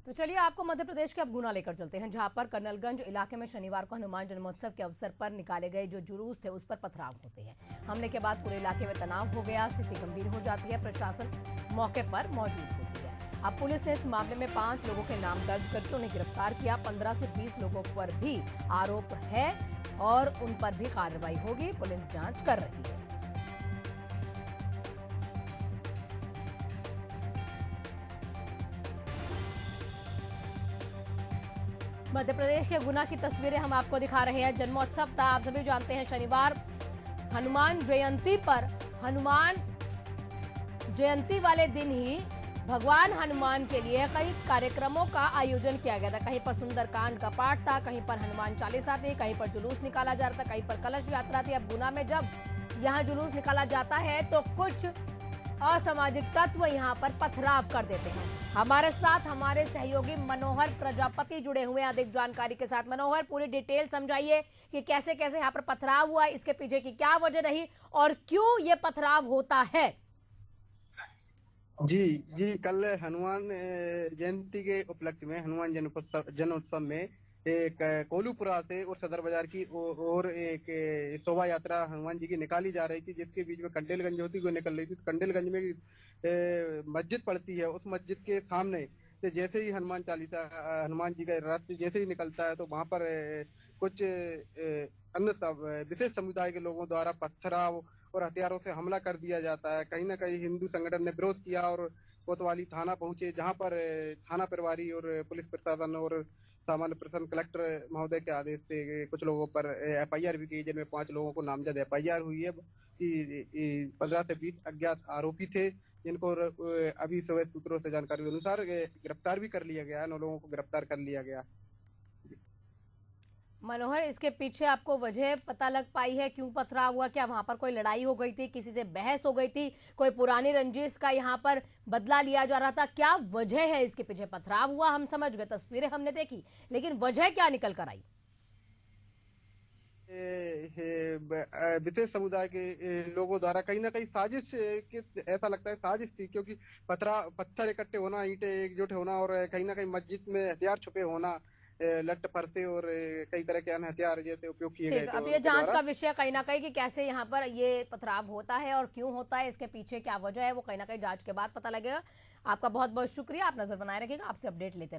तो चलिए आपको मध्य प्रदेश के अब गुना लेकर चलते हैं, जहां पर कर्नलगंज इलाके में शनिवार को हनुमान जन्मोत्सव के अवसर पर निकाले गए जो जुलूस थे उस पर पथराव होते हैं। हमले के बाद पूरे इलाके में तनाव हो गया, स्थिति गंभीर हो जाती है, प्रशासन मौके पर मौजूद होती है। अब पुलिस ने इस मामले में 5 लोगों के नाम दर्ज करके उन्हें गिरफ्तार किया। 15 से 20 लोगों पर भी आरोप है और उन पर भी कार्रवाई होगी। पुलिस जांच कर रही है। मध्य प्रदेश के गुना की तस्वीरें हम आपको दिखा रहे हैं। जन्मोत्सव था, आप सभी जानते हैं, शनिवार हनुमान जयंती पर हनुमान जयंती वाले दिन ही भगवान हनुमान के लिए कई कार्यक्रमों का आयोजन किया गया था। कहीं पर सुंदरकांड का पाठ था, कहीं पर हनुमान चालीसा थी, कहीं पर जुलूस निकाला जा रहा था, कहीं पर कलश यात्रा थी। अब गुना में जब यहाँ जुलूस निकाला जाता है तो कुछ असामाजिक तत्व यहाँ पर पथराव कर देते हैं। हमारे साथ हमारे सहयोगी मनोहर प्रजापति जुड़े हुए हैं अधिक जानकारी के साथ। मनोहर, पूरी डिटेल समझाइए कि कैसे कैसे यहाँ पर पथराव हुआ, इसके पीछे की क्या वजह रही और क्यों ये पथराव होता है। जी जी, कल हनुमान जयंती के उपलक्ष्य में हनुमान जन्मोत्सव में एक कोलूपुरा से और सदर बाजार की और एक शोभा यात्रा हनुमान जी की निकाली जा रही थी, जिसके बीच में कंडेलगंज होती हुई निकल रही थी। कंडेलगंज में मस्जिद पड़ती है, उस मस्जिद के सामने से जैसे ही हनुमान चालीसा हनुमान जी का रथ जैसे ही निकलता है तो वहां पर कुछ अन्य विशेष समुदाय के लोगों द्वारा पत्थराव और हथियारों से हमला कर दिया जाता है। कहीं ना कहीं हिंदू संगठन ने विरोध किया और कोतवाली थाना पहुंचे, जहां पर थाना प्रभारी और पुलिस प्रशासन और सामान्य प्रशासन कलेक्टर महोदय के आदेश से कुछ लोगों पर एफआईआर भी की, जिनमें 5 लोगों को नामजद एफआईआर हुई है कि 15 से 20 अज्ञात आरोपी थे, जिनको अभी सुबह सूत्रों से जानकारी के अनुसार गिरफ्तार भी कर लिया गया है। 9 लोगों को गिरफ्तार कर लिया गया। मनोहर, इसके पीछे आपको वजह पता लग पाई है, क्यों पथराव हुआ? क्या वहां पर कोई लड़ाई हो गई थी, किसी से बहस हो गई थी, कोई पुरानी रंजिश का यहाँ पर बदला लिया जा रहा था? क्या वजह है इसके पीछे? पथराव हुआ हम समझ गए, तस्वीरें हमने देखी, लेकिन वजह क्या निकल कर आई? विशेष समुदाय के लोगों द्वारा कहीं ना कहीं साजिश के ऐसा लगता है साजिश थी, क्योंकि पत्थर इकट्ठे होना, ईंटें एकजुट होना और कहीं ना कहीं मस्जिद में हथियार छुपे होना, लट्ट फरसे और कई तरह के अन्य हथियार जैसे उपयोग किए गए थे अब ये उनके जांच द्वारा। का विषय कहीं ना कहीं कि कैसे यहाँ पर ये पथराव होता है और क्यों होता है, इसके पीछे क्या वजह है, वो कहीं ना कहीं जांच के बाद पता लगेगा। आपका बहुत बहुत शुक्रिया, आप नजर बनाए रखिएगा, आपसे अपडेट लेते रहेंगे।